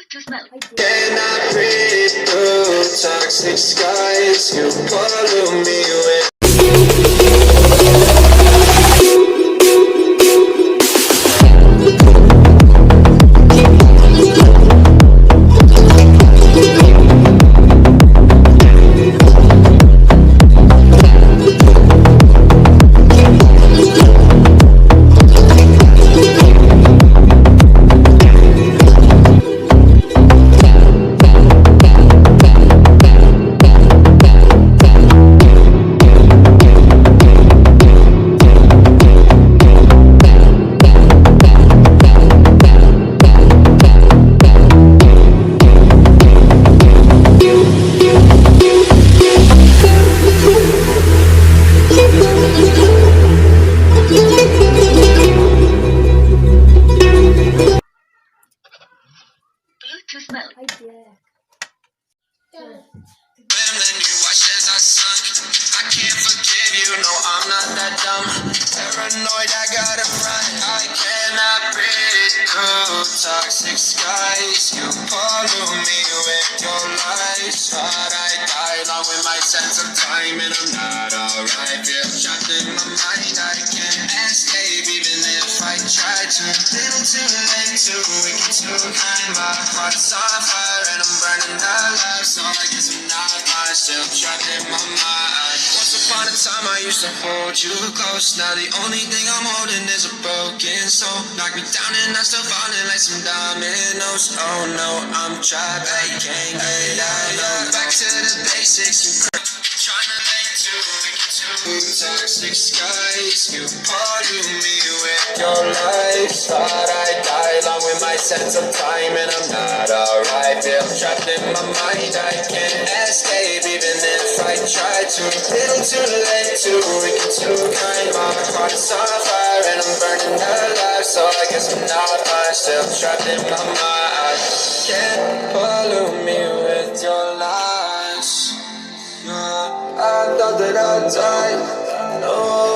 Cannot breathe through toxic skies. You pollute me with then you watch as I sunk. I can't forgive you, no, I'm not that dumb. Paranoid, I gotta run. I cannot breathe through toxic skies. You pollute me with your lies. Thought I die along with my sense of time, and I'm not alright. Feel trapped in my mind, I can't escape even if I try to. Little too late, too weak, too kind. My heart's on fire and I'm burning alive. So I guess I'm not fine, still trapped in my mind. Once upon a time I used to hold you close. Now the only thing I'm holding is a broken soul. Knock me down and I'm still falling like some dominoes. Oh no, I'm trapped, I can't get out. Back to the basics, you trying to lay two toxic skies. You pollute me with your lies. Thought I die along with my sense of time, and I'm not alright. Feel trapped in my mind, I can't escape even if I try to. Little too late, too weak, too kind. My heart's on fire and I'm burning alive. So I guess I'm not fine, still trapped in my mind. Can't pollute me with your lies. I thought that I'd die. No.